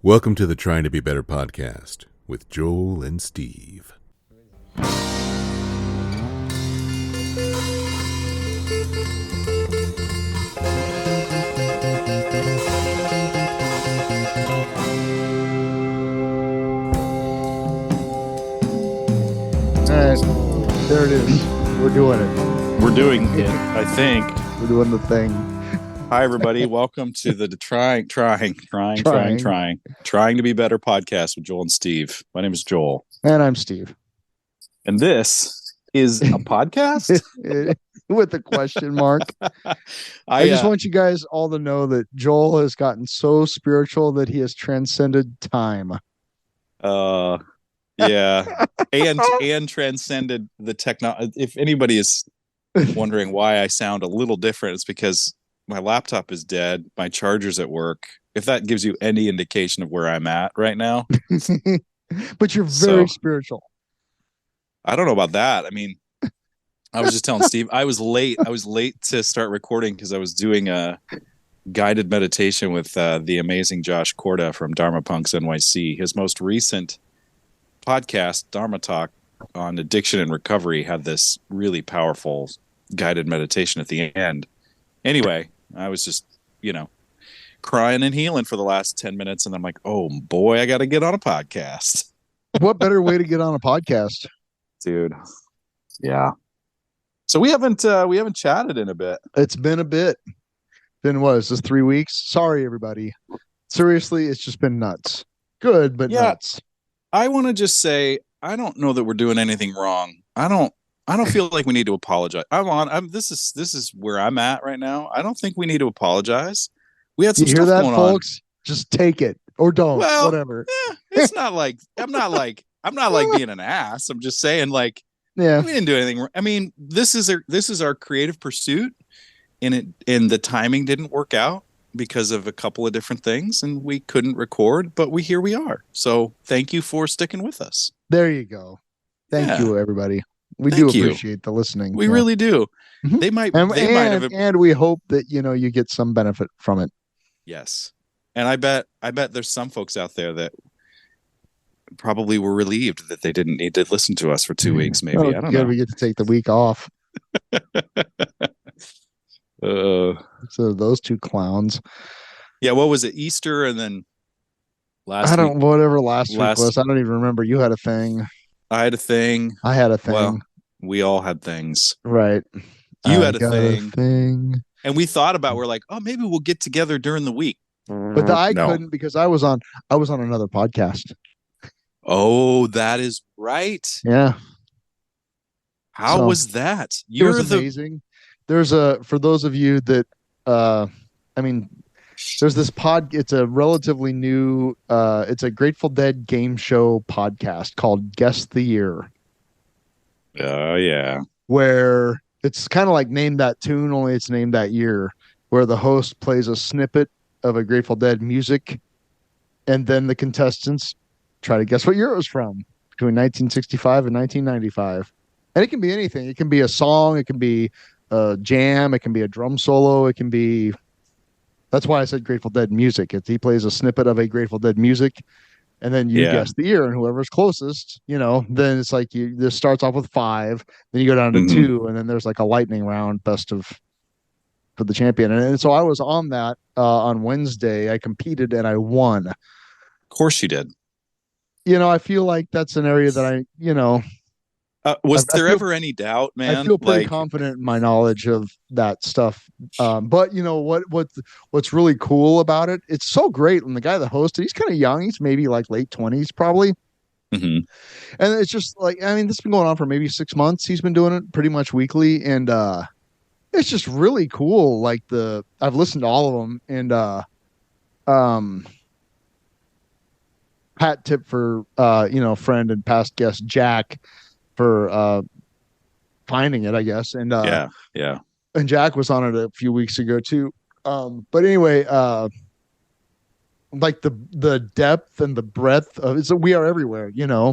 Welcome to the Trying to Be Better podcast with Joel and Steve. All right, there it is. We're doing it. We're doing it, I think. We're doing the thing. Hi, everybody. Welcome to the Trying to Be Better podcast with Joel and Steve. My name is Joel. And I'm Steve. And this is a podcast? With a question mark. I just want you guys all to know that Joel has gotten so spiritual that he has transcended time. Yeah. And transcended the technology. If anybody is wondering why I sound a little different, it's because my laptop is dead. My charger's at work. If that gives you any indication of where I'm at right now. But you're very spiritual. I don't know about that. I mean, I was just telling Steve, I was late to start recording because I was doing a guided meditation with the amazing Josh Korda from Dharma Punks NYC. His most recent podcast, Dharma Talk, on addiction and recovery, had this really powerful guided meditation at the end. Anyway, I was just, crying and healing for the last 10 minutes. And I'm like, oh boy, I got to get on a podcast. What better way to get on a podcast? Dude. Yeah. So we haven't chatted in a bit. It's been a bit. Been what? Is this 3 weeks? Sorry, everybody. Seriously, it's just been nuts. Good, but nuts. I want to just say, I don't know that we're doing anything wrong. I don't feel like we need to apologize. This is where I'm at right now. I don't think we need to apologize. We had some stuff going on. You hear that, folks? Just take it or don't. Well, whatever. It's not like I'm not like being an ass. I'm just saying, we didn't do anything. I mean, this is our creative pursuit, and the timing didn't work out because of a couple of different things, and we couldn't record. But here we are. So thank you for sticking with us. There you go. Thank you, everybody. We do appreciate the listening. We really do. Mm-hmm. They might have, and we hope that you get some benefit from it. Yes, and I bet there's some folks out there that probably were relieved that they didn't need to listen to us for 2 weeks. Maybe I don't know. We get to take the week off. So those two clowns. Yeah, what was it? Easter, and then last week was. I don't even remember. You had a thing. I had a thing. I had a thing. Well, we all had things. Right. You had a thing. And we thought about, we're like, oh, maybe we'll get together during the week. But I couldn't because I was on another podcast. Oh, that is right. Yeah. How was that? It was amazing. There's for those of you that there's this it's a relatively new it's a Grateful Dead game show podcast called Guess the Year. Oh yeah. Where it's kind of like Name That Tune, only it's Named That Year, where the host plays a snippet of a Grateful Dead music, and then the contestants try to guess what year it was from, between 1965 and 1995. And it can be anything. It can be a song, it can be a jam, it can be a drum solo, it can be... That's why I said Grateful Dead music. He plays a snippet of a Grateful Dead music, and then you guess the year, and whoever's closest, then it's like this starts off with 5, then you go down to 2, and then there's like a lightning round for the champion. And so I was on that on Wednesday. I competed and I won. Of course you did. I feel like that's an area that was there ever any doubt, man? I feel pretty confident in my knowledge of that stuff. But what's really cool about it? It's so great. And the guy that hosted, he's kind of young. He's maybe like late 20s, probably. Mm-hmm. And it's just like, this has been going on for maybe 6 months. He's been doing it pretty much weekly. And it's just really cool. Like I've listened to all of them. And hat tip for, friend and past guest, Jack, for finding it, I guess. And yeah. And Jack was on it a few weeks ago too. But anyway, like the depth and the breadth of it's We Are Everywhere, Yeah.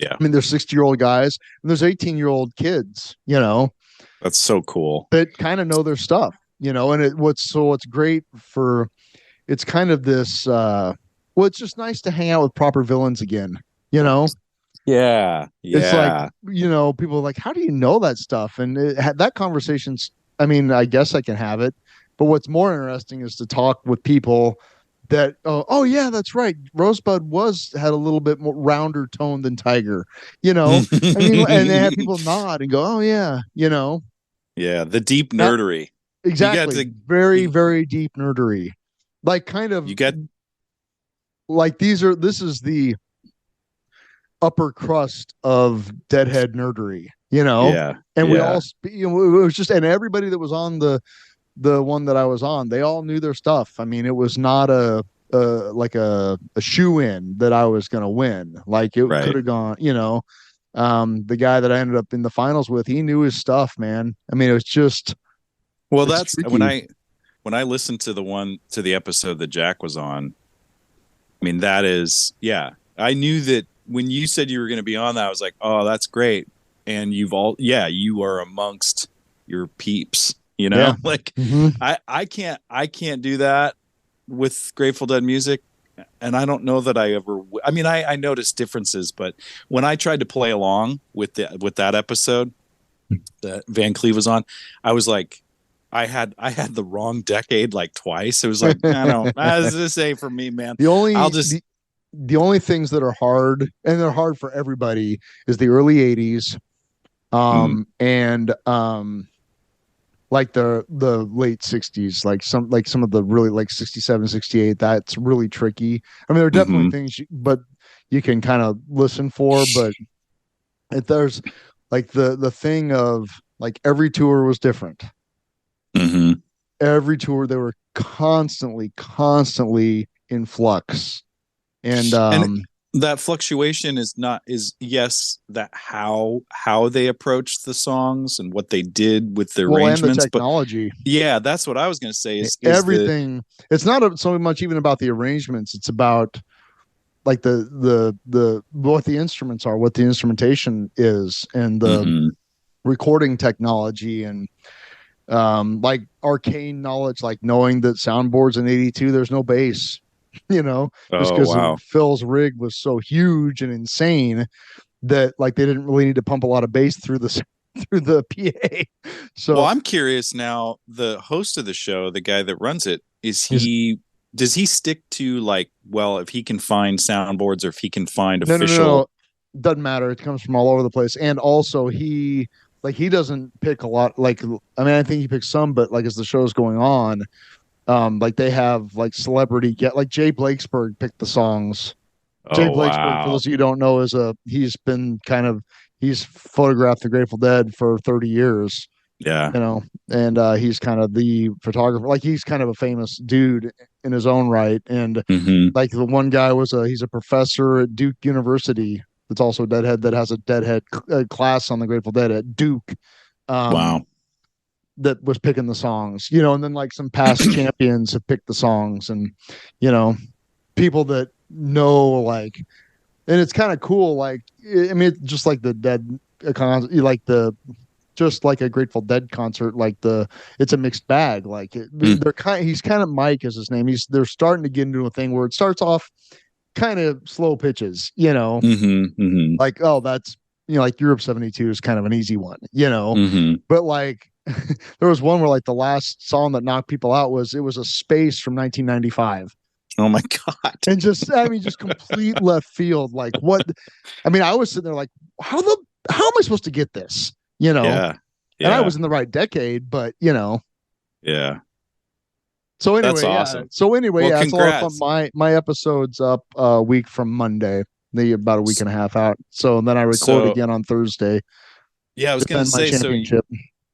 I mean, there's 60-year-old guys and there's 18-year-old kids, That's so cool. That kind of know their stuff, and what's great for it's kind of this Well, it's just nice to hang out with proper villains again. You know, Yeah. it's like, Yeah. people are like, how do you know that stuff? And that conversation's, I mean, I guess I can have it, but what's more interesting is to talk with people that, oh yeah, that's right. Rosebud had a little bit more rounder tone than Tiger, I mean, and they have people nod and go, oh yeah, Yeah. The deep that, nerdery. You got exactly. to, Very, you, very deep nerdery. Like kind of you get, like this is the upper crust of Deadhead nerdery, yeah. and we Yeah. all, it was just, and everybody that was on the one that I was on, they all knew their stuff. I mean, it was not like a shoe in that I was going to win. Like it could Right. have gone, the guy that I ended up in the finals with, he knew his stuff, man. I mean, it was just, Well, it's that's tricky. when I listened to the episode that Jack was on. I mean, that is, yeah. I knew that when you said you were going to be on that, I was like, oh, that's great. And you are amongst your peeps, Yeah. like Mm-hmm. I can't do that with Grateful Dead music. And I don't know that I ever, I mean, I noticed differences, but when I tried to play along with that episode that Van Cleve was on, I was like, I had the wrong decade like twice. It was like, I don't, this ain't for me, man. the I'll only just, the only things that are hard, and they're hard for everybody, is the early 80s, mm, and like the late 60s, like some of the really, like 67, 68. That's really tricky. I mean, there are definitely mm-hmm, things but you can kind of listen for, but if there's like the thing of, like, every tour was different. mm-hmm. Every tour they were constantly in flux. And And that fluctuation is yes, that how they approached the songs and what they did with the well, and the arrangements, but technology, yeah, that's what I was going to say is the everything. It's not so much even about the arrangements, it's about like the what the instruments are, what the instrumentation is, and the mm-hmm. recording technology, and like arcane knowledge, like knowing that soundboards in 82 there's no bass, just Oh because wow. Phil's rig was so huge and insane that, like, they didn't really need to pump a lot of bass through the through the PA. Well, So I'm curious now, the host of the show, the guy that runs it, he's does he stick to, like, well, if he can find soundboards or if he can find no, official. doesn't matter, it comes from all over the place. And also he doesn't pick a lot, like, I mean, I think he picks some, but like as the show's going on, like they have like celebrity get, like Jay Blakesberg picked the songs. Jay Oh Blakesberg, for wow. those of you who don't know, he's photographed the Grateful Dead for 30 years, Yeah. and he's kind of the photographer. Like, he's kind of a famous dude in his own right. And Mm-hmm. like the one guy he's a professor at Duke University that's also a Deadhead, that has a Deadhead class on the Grateful Dead at Duke. Wow. Um, that was picking the songs, and then like some past champions have picked the songs, and you know, people that know, like, and it's kind of cool. Like, I mean, it's just like the Dead like the just like a Grateful Dead concert, like it's a mixed bag. Like Mm. he's kind of, Mike is his name. They're starting to get into a thing where it starts off kind of slow pitches, Mm-hmm. Mm-hmm. like, oh, that's, like Europe 72 is kind of an easy one, Mm-hmm. but like there was one where, like, the last song that knocked people out was a Space from 1995. Oh my God. And just, I mean, just complete left field. Like, what? I mean, I was sitting there like, how am I supposed to get this? Yeah. And I Yeah. was in the right decade, but Yeah. So That's anyway, yeah. awesome. So anyway, Well, yeah, it's a lot of fun. congrats. My episode's up a week from Monday. About a week S- and a half out. So then I record So again on Thursday. yeah, I was gonna Defend my say, so championship.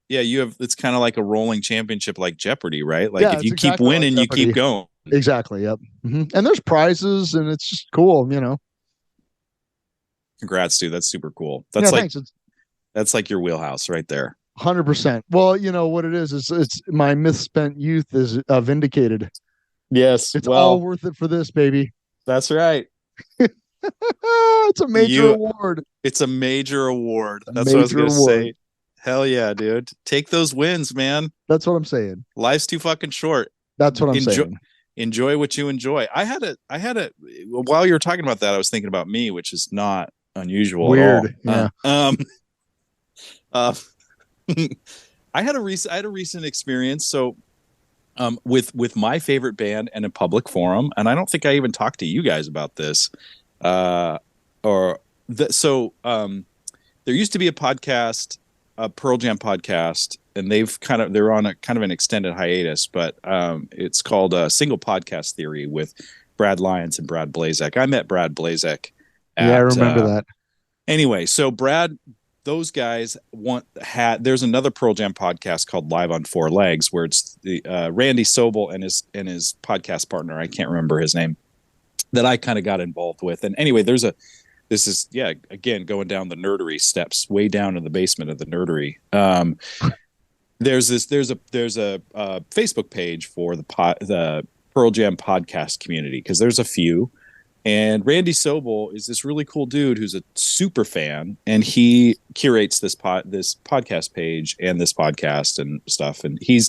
yeah, it's kind of like a rolling championship, like Jeopardy, right? Like Yeah, if it's you keep exactly like winning, you keep Jeopardy. going. Exactly. Yep. And there's prizes, and it's just cool. Congrats, dude. That's super cool. Yeah. Thanks. It's That's like your wheelhouse right there. 100%. Well, what it is it's my misspent youth is vindicated. Yes. It's all Well, worth it for this, baby. that's right. It's a major award. It's a major award. A That's what I was major gonna award. say. Hell yeah, dude. Take those wins, man. That's what I'm saying. Life's too fucking short. That's what I'm Enjoy saying. enjoy what you enjoy. I had a while you were talking about that, I was thinking about me, which is not unusual Weird. at all. Yeah. Uh, I had a recent experience. So with my favorite band and a public forum, and I don't think I even talked to you guys about this. Or there used to be a podcast, a Pearl Jam podcast, and they're on a kind of an extended hiatus, but it's called Single Podcast Theory with Brad Lyons and Brad Blazek. I met Brad Blazek. Yeah, I remember that. Anyway, so Brad, those guys there's another Pearl Jam podcast called Live on Four Legs, where it's the Randy Sobel and his podcast partner, I can't remember his name, that I kind of got involved with. And anyway, this is again going down the nerdery steps, way down in the basement of the nerdery. There's a Facebook page for the Pearl Jam podcast community, because there's a few. And Randy Sobel is this really cool dude who's a super fan, and he curates this podcast page and this podcast and stuff. And he's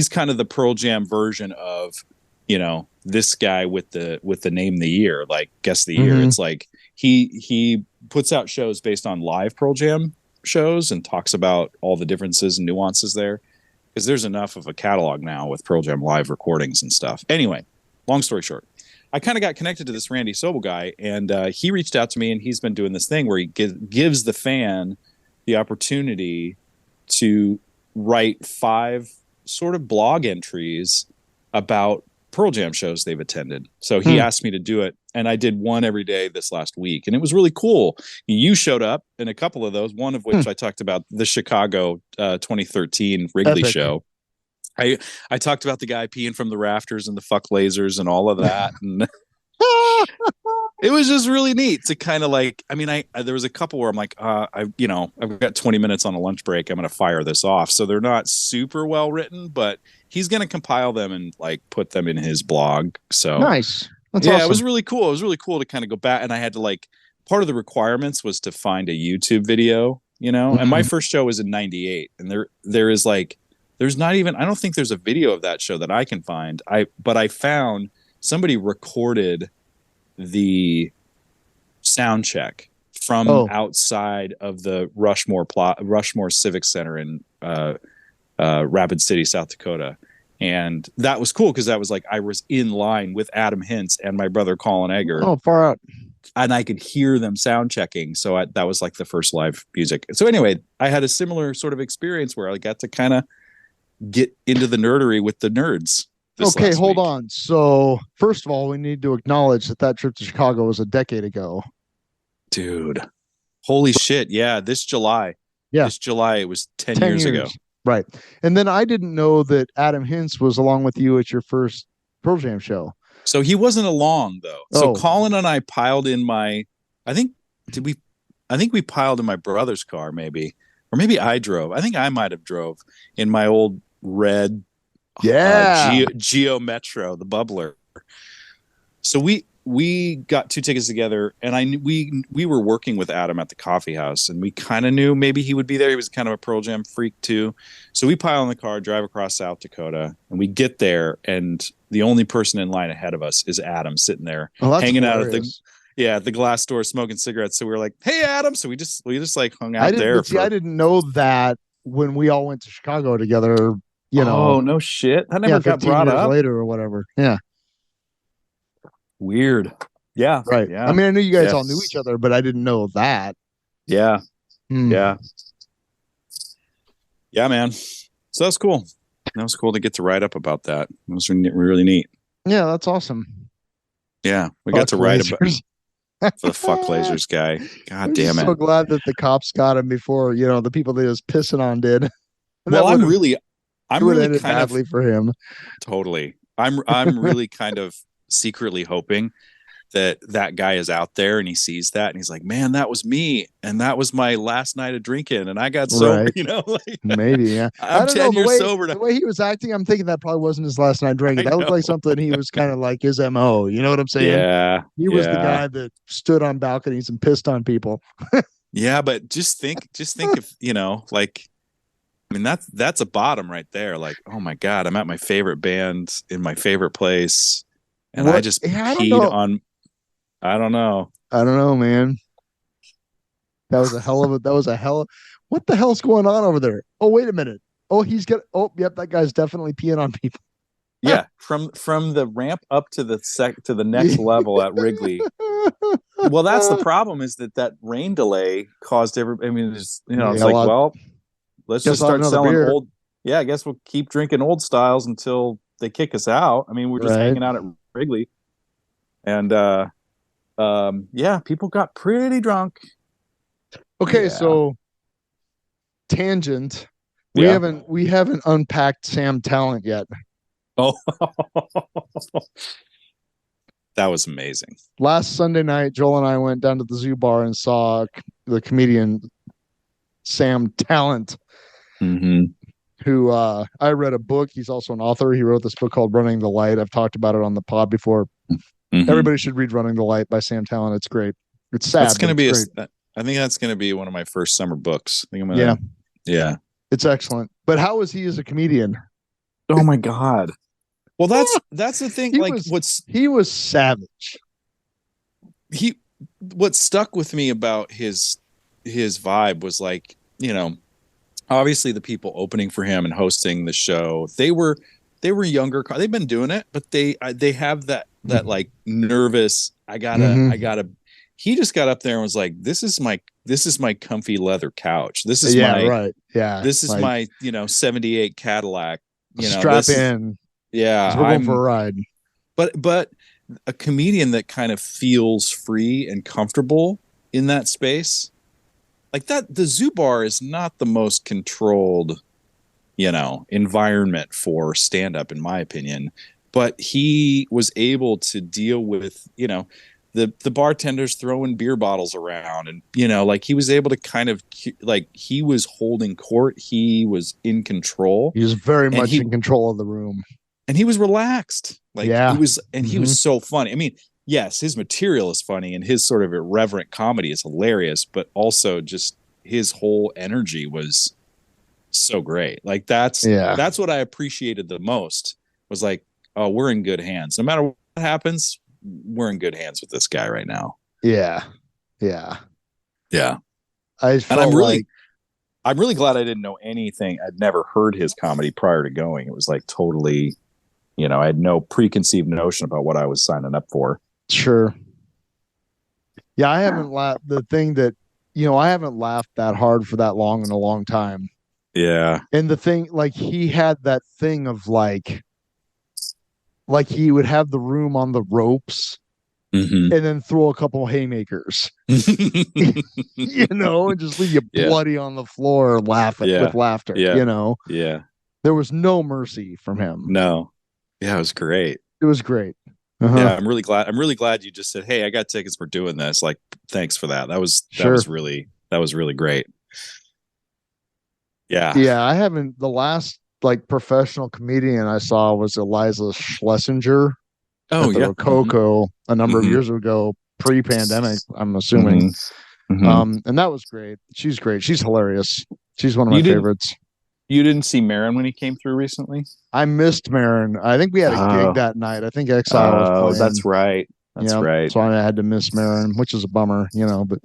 kind of the Pearl Jam version of, this guy with the name of the year, like guess the year. It's like he puts out shows based on live Pearl Jam shows and talks about all the differences and nuances there, because there's enough of a catalog now with Pearl Jam live recordings and stuff. Anyway, long story short, I kind of got connected to this Randy Sobel guy, and he reached out to me, and he's been doing this thing where he gives the fan the opportunity to write 5 sort of blog entries about Pearl Jam shows they've attended. So he asked me to do it, and I did one every day this last week, and it was really cool. You showed up in a couple of those, one of which I talked about, the Chicago 2013 Wrigley Epic. show. I talked about the guy peeing from the rafters and the fuck lasers and all of that. And it was just really neat to kind of like, there was a couple where I'm like, I've got 20 minutes on a lunch break. I'm going to fire this off. So they're not super well written, but he's going to compile them and like put them in his blog. So nice. That's awesome. It was really cool. It was really cool to kind of go back, and I had to part of the requirements was to find a YouTube video, and my first show was in 98, and there's not even, I don't think there's a video of that show that I can find. But I found somebody recorded the sound check from outside of the Rushmore Civic Center in Rapid City, South Dakota. And that was cool, because that was like, I was in line with Adam Hintz and my brother Colin Egger. Oh, far out. And I could hear them sound checking. So that was like the first live music. So anyway, I had a similar sort of experience where I got to kind of get into the nerdery with the nerds. Okay, hold on. So first of all, we need to acknowledge that trip to Chicago was a decade ago. Dude, holy shit. Yeah, this July. Yeah. This July, it was 10 years ago. Right. And then I didn't know that Adam Hintz was along with you at your first Pearl Jam show. So he wasn't along, though. So Colin and I piled in I think we piled in my brother's car, maybe. Or maybe I drove. I think I might have drove in my old red Geo Metro, the bubbler. So we got 2 tickets together, and we were working with Adam at the coffee house, and we kind of knew maybe he would be there. He was kind of a Pearl Jam freak too. So we pile in the car, drive across South Dakota, and we get there, and the only person in line ahead of us is Adam, sitting there hanging out at the glass door, smoking cigarettes. So we were like, "Hey, Adam!" So we just like hung out there. I didn't know that when we all went to Chicago together. Oh, no shit! That never got brought up later or whatever. Yeah, weird. Yeah, right. Yeah. I mean, I knew you guys all knew each other, but I didn't know that. Yeah, yeah, man. So that's cool. That was cool to get to write up about that. It was really neat. Yeah, that's awesome. Yeah, we got to write about for the fuck lasers guy. God damn it! So glad that the cops got him before the people they was pissing on did. Well, I'm really kind of badly for him. Totally. I'm really kind of secretly hoping that guy is out there and he sees that and he's like, man, that was me, and that was my last night of drinking, and I got sober. Right. Maybe, yeah. I'm 10 years sober. The way he was acting, I'm thinking that probably wasn't his last night drinking. That looked like something he was kind of like his MO. You know what I'm saying? Yeah. He was the guy that stood on balconies and pissed on people. Yeah, but just think if I mean, that's a bottom right there. Like, oh my God, I'm at my favorite band in my favorite place. and I just peed on. I don't know. I don't know, man. That was a hell of. What the hell's going on over there? Oh, wait a minute. Oh, yep, that guy's definitely peeing on people. Yeah, from the ramp up to the next level at Wrigley. Well, that's the problem, is that rain delay caused everybody. I mean, it's let's just start selling beer. Old. Yeah, I guess we'll keep drinking old styles until they kick us out. I mean, we're just hanging out at Wrigley, and people got pretty drunk. Okay, so tangent. We haven't unpacked Sam Tallent yet. Oh, that was amazing. Last Sunday night, Joel and I went down to the Zoo Bar and saw the comedian Sam Tallent, who I read a book. He's also an author. He wrote this book called Running the Light. I've talked about it on the pod before. Everybody should read Running the Light by Sam Tallent. It's great. It's sad. That's going to be I think that's going to be one of my first summer books. I think I'm gonna, yeah. It's excellent. But how is he as a comedian? Oh my God. Well, that's the thing. He was savage. What stuck with me about his vibe was, like, you know, obviously the people opening for him and hosting the show, they were younger. They've been doing it, but they have that like nervous. I gotta. He just got up there and was like, "This is my comfy leather couch. This is This is my 78 Cadillac. Strap in. Yeah, we're going for a ride." But a comedian that kind of feels free and comfortable in that space, like that. The Zoo Bar is not the most controlled, environment for stand-up, in my opinion. But he was able to deal with, the bartenders throwing beer bottles around, and like he was able to kind of, like, he was holding court. He was in control. He was very much in control of the room, and he was relaxed. Like, he was so funny. I mean, yes, his material is funny and his sort of irreverent comedy is hilarious, but also just his whole energy was so great. Like, that's what I appreciated the most, was like, oh, we're in good hands. No matter what happens, we're in good hands with this guy right now. Yeah. I'm really glad I didn't know anything. I'd never heard his comedy prior to going. It was like totally, I had no preconceived notion about what I was signing up for. Sure. Yeah, I haven't laughed. The thing that, I haven't laughed that hard for that long in a long time. Yeah. And the thing, like, he had that thing of like he would have the room on the ropes and then throw a couple haymakers, and just leave you bloody on the floor laughing with laughter. Yeah. There was no mercy from him. No. Yeah, it was great. It was great. Yeah, I'm really glad you just said, "Hey, I got tickets. We're doing this." Like, thanks for that. That was really great. Yeah. Yeah, I haven't. The last professional comedian I saw was Eliza Schlesinger. Oh, yeah. Rococo a number of years ago, pre-pandemic, I'm assuming. And that was great. She's great. She's hilarious. She's one of my favorites. You didn't see Marin when he came through recently? I missed Marin. I think we had a gig that night. I think Exile was playing. Oh, that's right. That's right. So I had to miss Marin, which is a bummer, but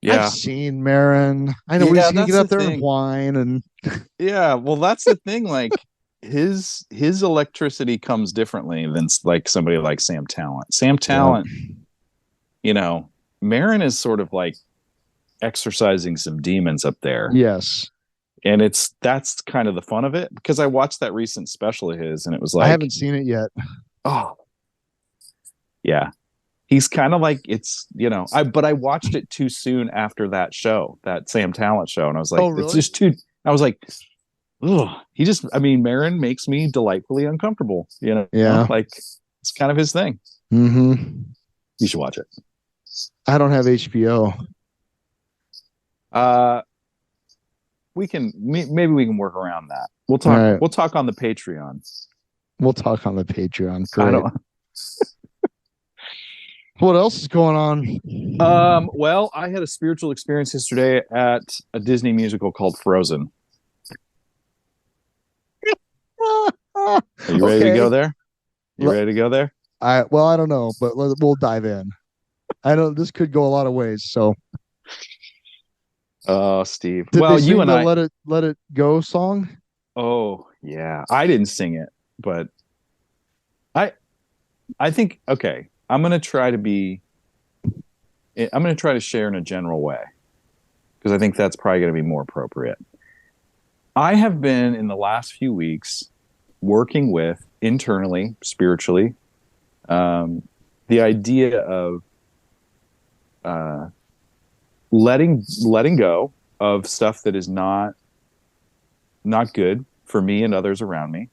yeah, I've seen Marin. I know he's gonna get up there and whine, and yeah. Well, that's the thing. Like, his electricity comes differently than like somebody like Sam Tallent. Sam Tallent, Marin is sort of like exercising some demons up there. Yes. And that's kind of the fun of it, because I watched that recent special of his and it was like, I haven't seen it yet. Oh, yeah. He's kind of like, it's, but I watched it too soon after that show, that Sam Tallent show. And I was like, oh, really? It's just too, I was like, oh, Marin makes me delightfully uncomfortable, Yeah. Like, it's kind of his thing. You should watch it. I don't have HBO. Maybe we can work around that. We'll talk. Right. We'll talk on the Patreon. Great. What else is going on? Well, I had a spiritual experience yesterday at a Disney musical called Frozen. Are you ready to go there? You ready to go there? I don't know, but we'll dive in. I know this could go a lot of ways. So, Oh, Steve. did Well, they you sing and the I. Let It Go song? Oh, yeah. I didn't sing it, but I I think okay. I'm gonna try to share in a general way because I think that's probably going to be more appropriate. I have been in the last few weeks working with internally, spiritually, the idea of letting go of stuff that is not good for me and others around me,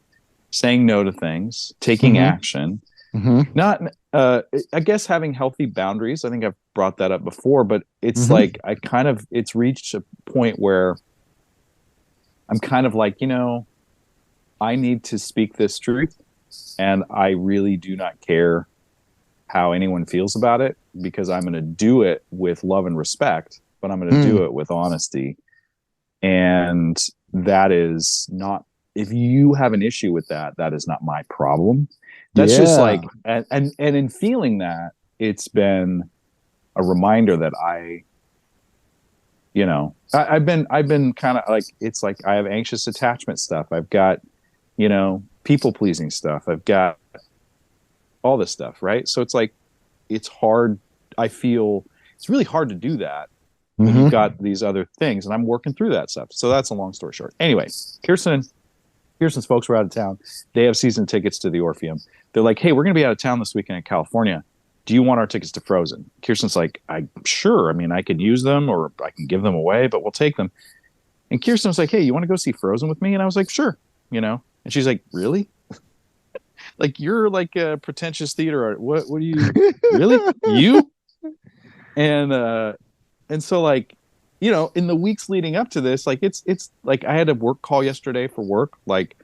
saying no to things, taking action, not I guess having healthy boundaries. I think I've brought that up before, but it's like it's reached a point where I'm kind of like, I need to speak this truth, and I really do not care how anyone feels about it because I'm going to do it with love and respect, but I'm going to do it with honesty. And that is not, if you have an issue with that, that is not my problem. That's just like, and in feeling that, it's been a reminder that I've been kind of like, it's like I have anxious attachment stuff. I've got, people pleasing stuff. I've got all this stuff. Right. So it's like, it's hard. I feel it's really hard to do that when you've got these other things, and I'm working through that stuff. So that's a long story short. Anyway, Kirsten's folks were out of town. They have season tickets to the Orpheum. They're like, hey, we're going to be out of town this weekend in California. Do you want our tickets to Frozen? Kirsten's like, I'm sure. I mean, I could use them or I can give them away, but we'll take them. And Kirsten was like, hey, you want to go see Frozen with me? And I was like, sure. And she's like, really? Like, you're like a pretentious theater art. What do you really? You? And so like, in the weeks leading up to this, like it's like I had a work call yesterday for work. Like,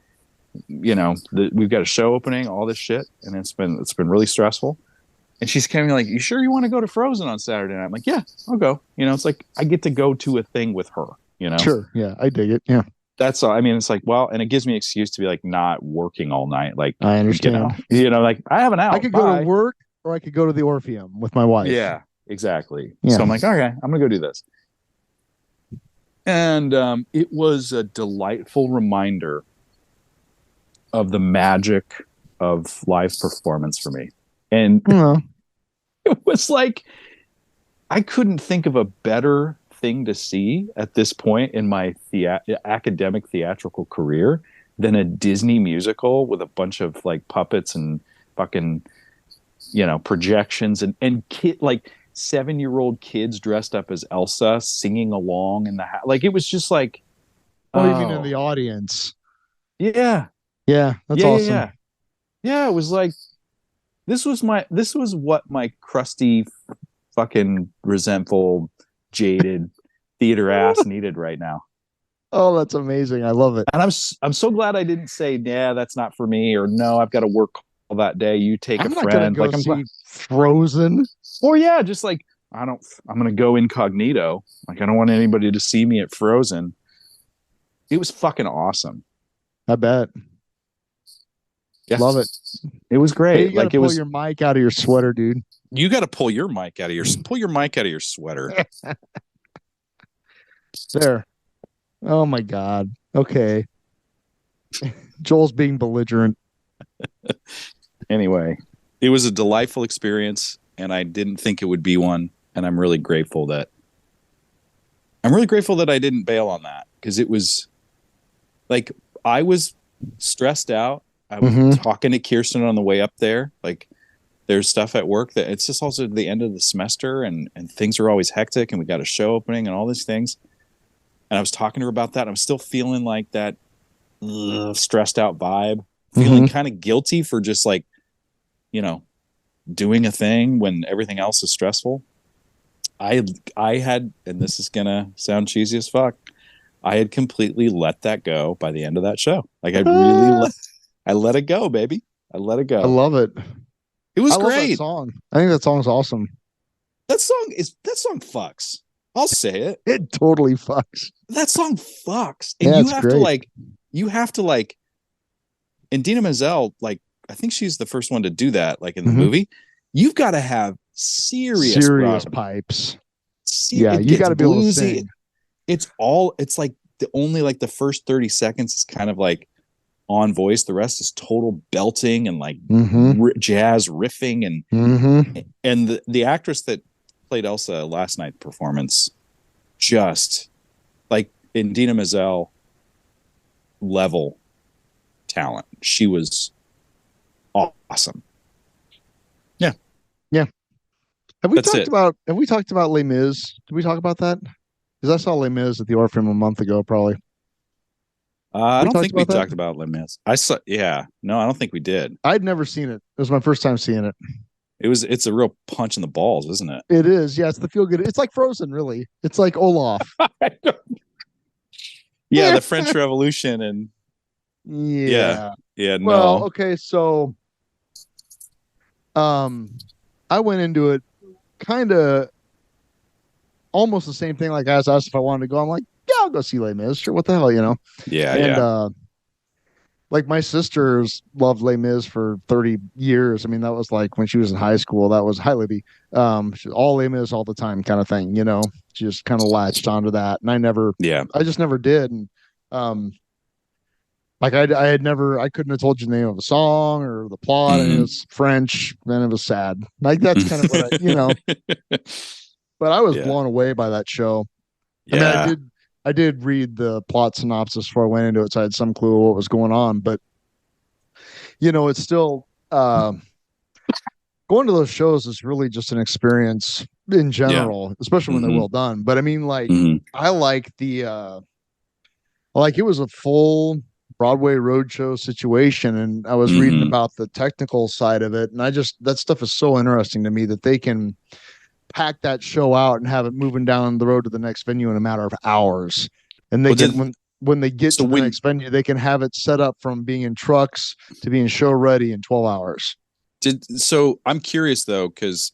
we've got a show opening, all this shit. And it's been really stressful. And she's coming like, you sure you want to go to Frozen on Saturday night? I'm like, yeah, I'll go. It's like, I get to go to a thing with her, Sure. Yeah. I dig it. Yeah. That's all. I mean, it's like, well, and it gives me an excuse to be like not working all night. Like, I understand. Like I have an out. I could go to work or I could go to the Orpheum with my wife. Yeah, exactly. Yeah. So I'm like, okay, I'm going to go do this. And it was a delightful reminder of the magic of live performance for me. And it was like, I couldn't think of a better thing to see at this point in my academic theatrical career than a Disney musical with a bunch of like puppets and fucking, projections and kid, like 7-year-old kids dressed up as Elsa singing along in the house. Like, it was just like, even in the audience. Yeah. Yeah. That's awesome. Yeah. It was like, this was what my crusty, fucking resentful, jaded theater ass needed right now. Oh, that's amazing. I love it. And I'm so glad I didn't say, yeah, that's not for me, or no, I've got to work all that day. You take a friend. Like, I'm see Frozen. Or yeah, just like, I'm going to go incognito. Like, I don't want anybody to see me at Frozen. It was fucking awesome. I bet. Yes. Love it. It was great. Hey, you gotta pull your mic out of your sweater, dude. You got to pull your mic out of your sweater. There. Oh my God. Okay. Joel's being belligerent. Anyway, it was a delightful experience, and I didn't think it would be one. And I'm really grateful that I didn't bail on that, because it was like, I was stressed out. I was talking to Kirsten on the way up there. Like, there's stuff at work that it's just also the end of the semester, and things are always hectic, and we got a show opening and all these things. And I was talking to her about that. I'm still feeling like that stressed out vibe, feeling kind of guilty for just like, doing a thing when everything else is stressful. I had, and this is going to sound cheesy as fuck, I had completely let that go by the end of that show. Like, I let it go, baby. I let it go. I love it. It was great. great. That song. I think that song's awesome. That song fucks. I'll say it. It totally fucks. That song fucks. And you have great. to like, and Dina Menzel, like, I think she's the first one to do that, like in the Mhm. movie. You've got to have serious pipes. It You got gets to be able to bluesy. sing. It's like the first 30 seconds is kind of like on voice. The rest is total belting and like jazz riffing and the actress that played Elsa last night performance, just like Indina Menzel level talent. She was awesome. Yeah. Have we That's it. talked about Les Mis? Did we talk about that? Because I saw Les Mis at the Orpheum a month ago, probably. I We don't talked think we about that? talked about Les Mis. I saw, yeah, no, I don't think we did. I'd never seen it. It was my first time seeing it. It's a real punch in the balls, isn't it? It is. Yeah, it's the feel good. It's like Frozen, really. It's like Olaf. Yeah, the French Revolution and Yeah. yeah, Well, no, okay, so I went into it kind of almost the same thing like as us if I wanted to go. I'm like, yeah, I'll go see Les Mis. Sure, what the hell, yeah, And yeah, like my sisters loved Les Mis for 30 years. I mean, that was like when she was in high school. That was highly all Les Mis all the time kind of thing, She just kind of latched onto that. And yeah. I just never did. And um like I couldn't have told you the name of a song or the plot. I mean, Mhm. it's French, and it was sad. Like that's kind of what but I was Yeah, blown away by that show. I mean, yeah, I did read the plot synopsis before I went into it, so I had some clue of what was going on. But it's still going to those shows is really just an experience in yeah. general, especially when they're Hmm. well done. But I mean, like Hmm. I like like it was a full Broadway roadshow situation, and I was reading Hmm. about the technical side of it, and that stuff is so interesting to me that they can pack that show out and have it moving down the road to the next venue in a matter of hours. And they Well, can when they get so to the when next venue, they can have it set up from being in trucks to being show ready in 12 hours. I'm curious though, because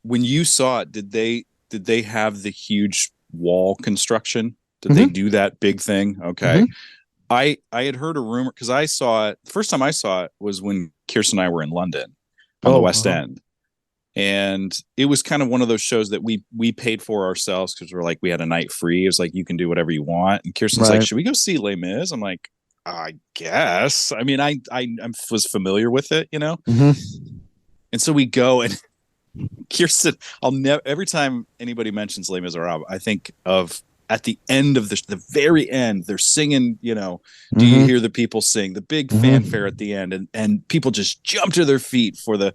when you saw it, did they have the huge wall construction? Did they Mm-hmm. do that big thing? Okay. Mm-hmm. I had heard a rumor because I saw it the first time I saw it was when Kirsten and I were in London on the Oh, West End. And it was kind of one of those shows that we paid for ourselves because we're like we had a night free. It was like you can do whatever you want. And Kirsten's like, right. should we go see Les Mis? I'm like, I guess. I mean, I was familiar with it, Mm-hmm. And so we go and Kirsten, I'll never every time anybody mentions Les Miserables, I think of at the end of the very end, they're singing, do you Mm-hmm. hear the people sing? The big Mm-hmm. fanfare at the end, and people just jump to their feet for the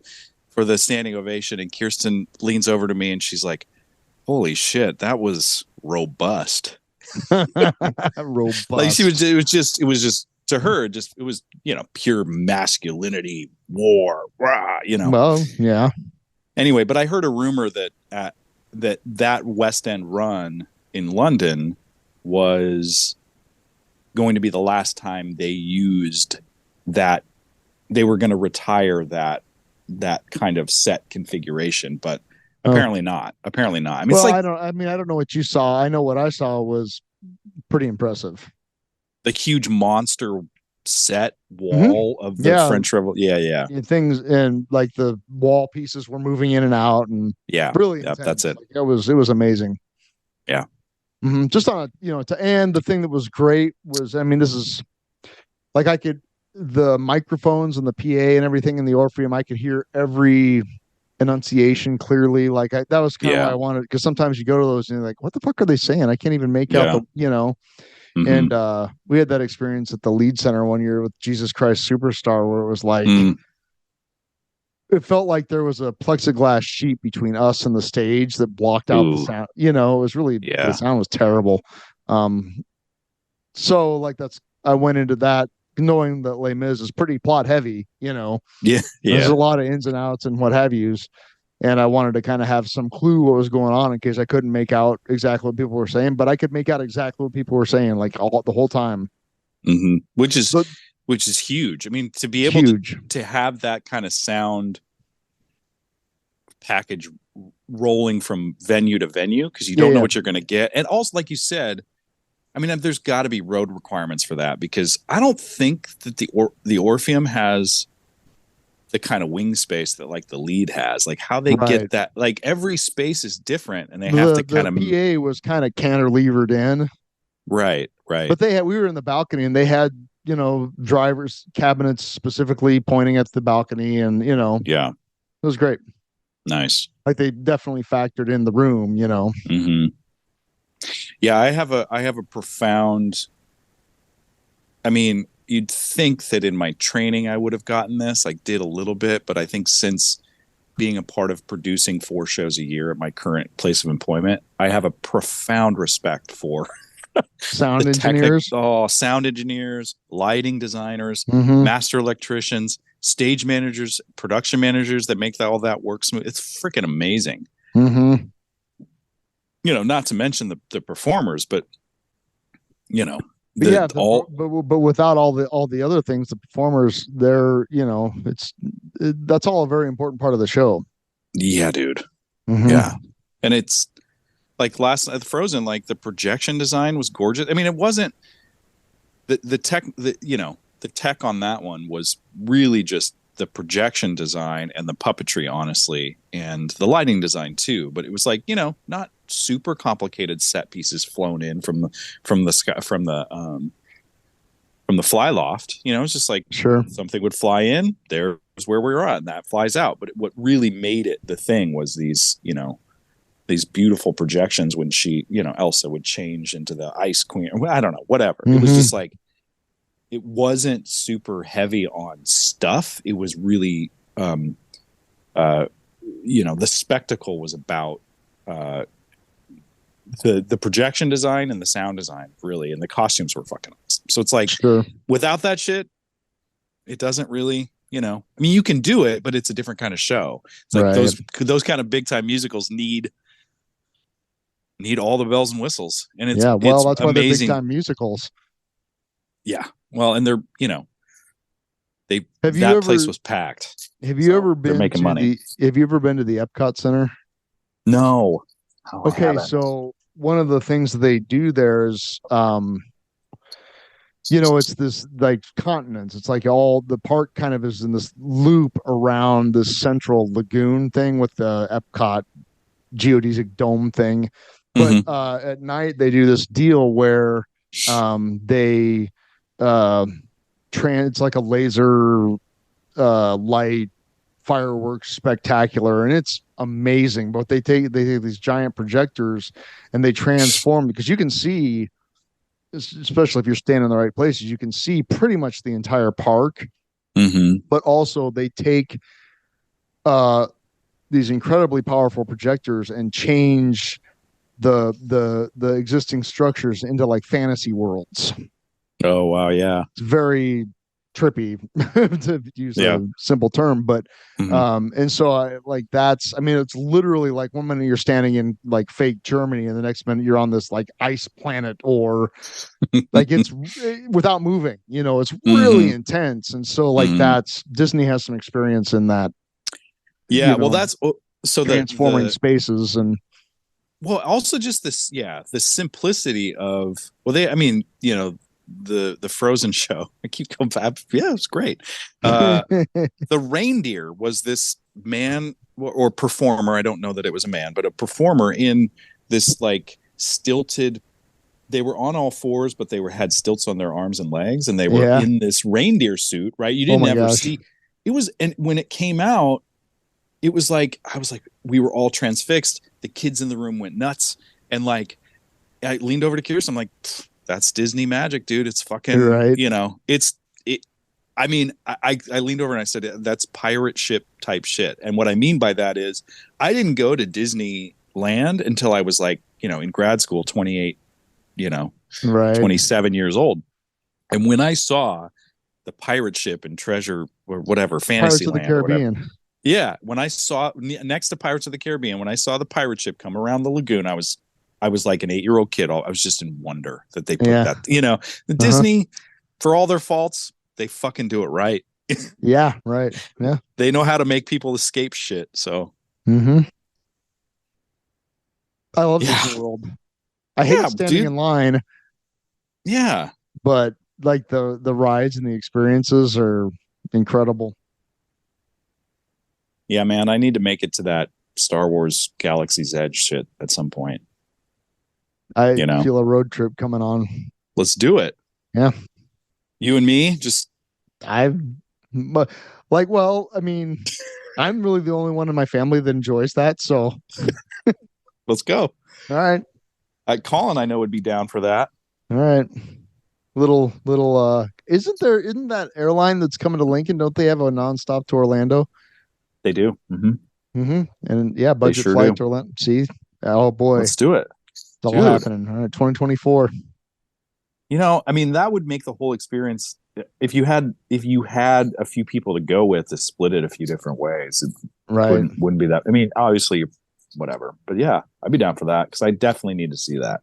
standing ovation. And Kirsten leans over to me and she's like, holy shit, that was robust. Like Robust. it was just to her, it was, pure masculinity, war, rah. Well, yeah. Anyway, but I heard a rumor that West End run in London was going to be the last time they used that. They were going to retire that kind of set configuration, but apparently not. Apparently not. I mean, it's Well, like I mean, I don't know what you saw. I know what I saw was pretty impressive. the huge monster set Mm-hmm. wall of the Yeah. French Revolution. Yeah, yeah, Things and like the wall pieces were moving in and out and yeah. really Yep, that's intense. it. Like, it was amazing. Yeah. Mm-hmm. Just on to end, the thing that was great was, I mean, this is like the microphones and the PA and everything in the Orpheum, I could hear every enunciation clearly. Like that was kind of why Yeah, I wanted, because sometimes you go to those and you're like, what the fuck are they saying? I can't even make out yeah. And Hmm. we had that experience at the Lead Center one year with Jesus Christ Superstar, where it was like Mm, it felt like there was a plexiglass sheet between us and the stage that blocked out the ooh, sound. It was really the yeah, sound was terrible. Um, so like I went into that knowing that Les Mis is pretty plot heavy. yeah, There's a yeah. lot of ins and outs and what have yous. And I wanted to kind of have some clue what was going on in case I couldn't make out exactly what people were saying, but I could make out exactly what people were saying, like the whole time. Hmm. So Which is huge. I mean, to be able huge. to have that kind of sound package rolling from venue to venue because you Yeah, don't know yeah. what you're going to get, and also like you said, I mean, there's got to be road requirements for that, because I don't think that the Orpheum has the kind of wing space that like the lead has. Like how they get that, like every space is different, and they have to kind of. The PA was kind of cantilevered in. Right. But we were in the balcony, and they had, drivers cabinets specifically pointing at the balcony, and yeah, it was great. Nice. Like they definitely factored in the room, Mm-hmm. Yeah, I have a profound. I mean, you'd think that in my training I would have gotten this. I did a little bit, but I think since being a part of producing 4 shows a year at my current place of employment, I have a profound respect for sound engineers, sound engineers, lighting designers, mm-hmm. master electricians, stage managers, production managers that make all that work smooth. It's freaking amazing. Mm-hmm. Not to mention the performers, but but without all the other things, the performers, they're that's all a very important part of the show. Yeah, dude. Mm-hmm. Yeah, and it's like last night, Frozen, like the projection design was gorgeous. I mean, it wasn't the tech, the tech on that one was really just the projection design and the puppetry, honestly, and the lighting design too. But it was like, not super complicated set pieces flown in from the sky, from the fly loft. It's just like something would fly in, there's where we were at, and that flies out. But what really made it the thing was these beautiful projections when she, Elsa would change into the Ice Queen. I don't know, whatever. Mm-hmm. It was just like, it wasn't super heavy on stuff. It was really, the spectacle was about the projection design and the sound design, really, and the costumes were fucking awesome. So it's like, without that shit, it doesn't really, I mean, you can do it, but it's a different kind of show. It's like those kind of big time musicals need all the bells and whistles, and it's that's amazing. Why they're big time musicals. Yeah, well, and they're that place was packed. Have you ever been making money? Have you ever been to the Epcot Center? No. Okay, so one of the things they do there is, it's this like continents. It's like all the park kind of is in this loop around this central lagoon thing with the Epcot geodesic dome thing. But at night they do this deal where they it's like a laser light fireworks spectacular, and it's amazing. But they take these giant projectors and they transform, because you can see, especially if you're standing in the right places, you can see pretty much the entire park. Mm-hmm. But also they take these incredibly powerful projectors and change the existing structures into like fantasy worlds. Oh wow, yeah. It's very trippy to use a simple term, but and so it's literally like one minute you're standing in like fake Germany and the next minute you're on this like ice planet, or like it's without moving, it's really intense. And so like that's Disney has some experience in that. Yeah, well, that's so transforming spaces, and well, also just this, the simplicity of the Frozen show. I keep going back. Yeah, it's great. The reindeer was this man or performer. I don't know that it was a man, but a performer in this like stilted. They were on all fours, but they had stilts on their arms and legs, and they were in this reindeer suit. Right? You didn't ever see. It was, and when it came out, it was like, I was like, we were all transfixed. The kids in the room went nuts, and like, I leaned over to Kirsten. I'm like, that's Disney magic, dude. It's fucking, right. I mean, I leaned over and I said, that's pirate ship type shit. And what I mean by that is, I didn't go to Disneyland until I was like, in grad school, 28, 27 years old. And when I saw the pirate ship and Treasure or whatever, Fantasyland or whatever. Yeah. When I saw next to Pirates of the Caribbean, when I saw the pirate ship come around the lagoon, I was like an 8-year-old kid. I was just in wonder that they put that, the Disney, for all their faults, they fucking do it right. Yeah. Right. Yeah. They know how to make people escape shit. So. I love Disney World. I hate standing in line Yeah. But like the rides and the experiences are incredible. Yeah, man, I need to make it to that Star Wars Galaxy's Edge shit at some point. I You know? feel a road trip coming on. Let's do it. Yeah. You and me, just well, I mean, I'm really the only one in my family that enjoys that. So, let's go. all right. Colin, I know, would be down for that. All right. Little, isn't that airline that's coming to Lincoln? Don't they have a nonstop to Orlando? They do. Mm-hmm. Mm-hmm. And yeah, budget sure flight do. to Orlando. See? Oh boy. Let's do it. It's all Dude. happening. All right. 2024. You know, I mean, that would make the whole experience. If you had a few people to go with to split it a few different ways, it Right. wouldn't be that. I mean, obviously, whatever. But yeah, I'd be down for that because I definitely need to see that.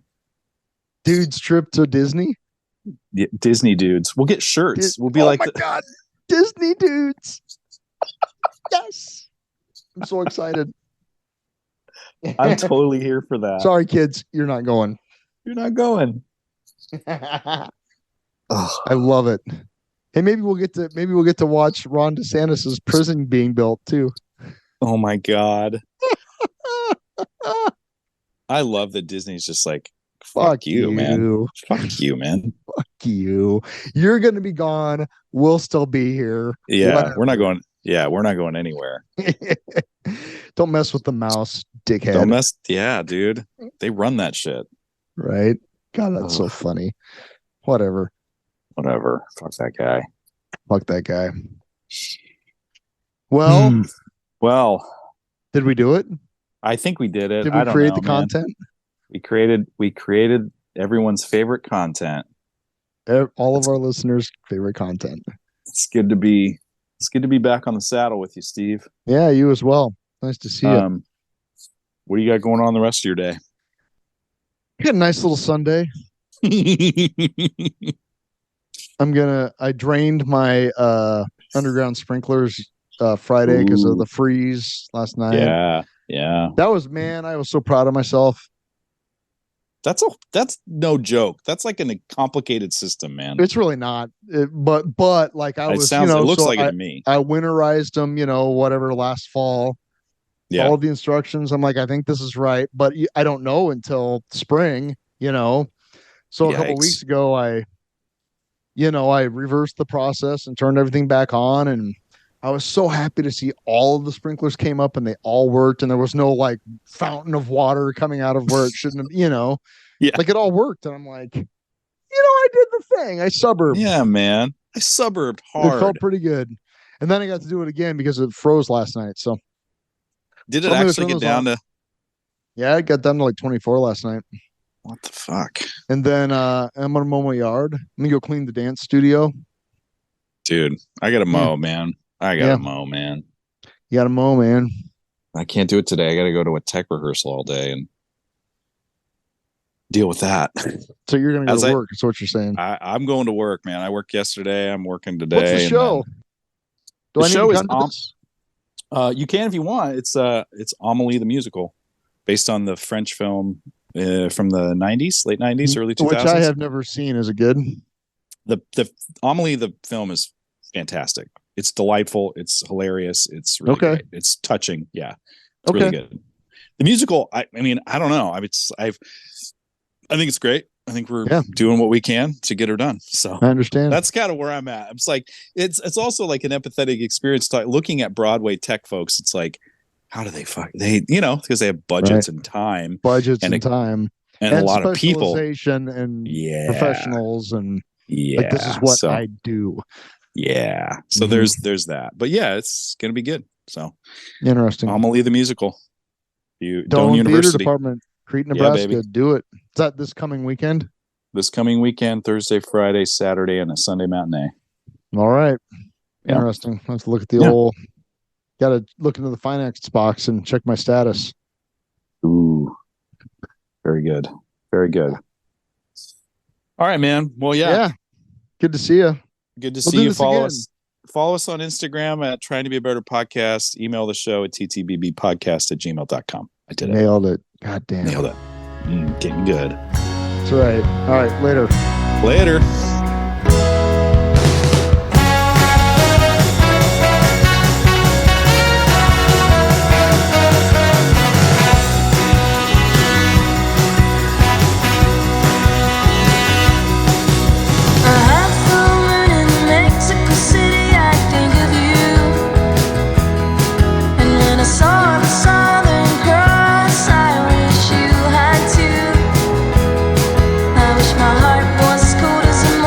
Dude's trip to Disney. Yeah, Disney dudes. We'll get shirts. We'll be oh like, my God, Disney dudes. Yes. I'm so excited. I'm totally here for that. Sorry, kids, you're not going. You're not going. I love it. Hey, maybe we'll get to watch Ron DeSantis's prison being built too. Oh my God. I love that Disney's just like, fuck you, man. Fuck you, man. Fuck you. You're going to be gone. We'll still be here. Yeah, Whatever. we're not going. Yeah, we're not going anywhere. Don't mess with the mouse, dickhead. Don't mess. Yeah, dude. They run that shit. Right? God, that's so funny. Whatever. Fuck that guy. Fuck that guy. Well, did we do it? I think we did it. Did we create the content? We created everyone's favorite content. All of our listeners' favorite content. It's good to be back on the saddle with you, Steve. Yeah, you as well. Nice to see you. What do you got going on the rest of your day? Got a nice little Sunday. I drained my underground sprinklers Friday because of the freeze last night. Yeah. That was, man, I was so proud of myself. That's no joke. That's like a complicated system, man. It's really not. But like I was, it looks like it to me. I winterized them, whatever last fall. Yeah. All the instructions. I'm like, I think this is right, but I don't know until spring, So a couple weeks ago, I reversed the process and turned everything back on, and I was so happy to see all of the sprinklers came up and they all worked, and there was no like fountain of water coming out of where it shouldn't have, like it all worked. And I'm like, I did the thing. I suburbed. Yeah, man. I suburbed hard. It felt pretty good. And then I got to do it again because it froze last night. So did it actually get down to? Yeah, it got down to like 24 last night. What the fuck? And then I'm gonna mow my yard. I'm gonna go clean the dance studio. Dude, I gotta mow, man. I gotta mow, man. You gotta mow, man. I can't do it today. I gotta go to a tech rehearsal all day and deal with that. So you're gonna go to work, is what you're saying. I'm going to work, man. I worked yesterday. I'm working today. What's the show? The show is you can if you want. It's Amelie the musical, based on the French film from the 90s, late 90s, early 2000s. Which I have never seen. Is it good? The Amelie the film is fantastic. It's delightful. It's hilarious. It's really great. It's touching. Yeah, it's really good. The musical, I mean, I don't know. I think it's great. I think we're doing what we can to get her done. So I understand. That's kind of where I'm at. It's like it's also like an empathetic experience. Looking at Broadway tech folks, it's like, how do they because they have budgets and time, and a lot of people and professionals and like this is what I do. Yeah. So there's that. But yeah, it's gonna be good. So interesting. Amelie the musical. Doane University Theater Department, Crete, Nebraska. Do it. Is that this coming weekend? This coming weekend, Thursday, Friday, Saturday, and a Sunday matinee. All right. Yeah. Interesting. Let's look at the old. Got to look into the finance box and check my status. Ooh, very good. Very good. All right, man. Well, yeah. Good to see you. Good to see you. Follow us on Instagram at Trying to Be a Better Podcast. Email the show at ttbbpodcast@gmail.com. I did it. Nailed it. God damn. Nailed it. Getting good. That's right. All right. Later. Later. My heart was as cold as a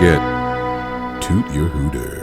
forget, toot your hooter.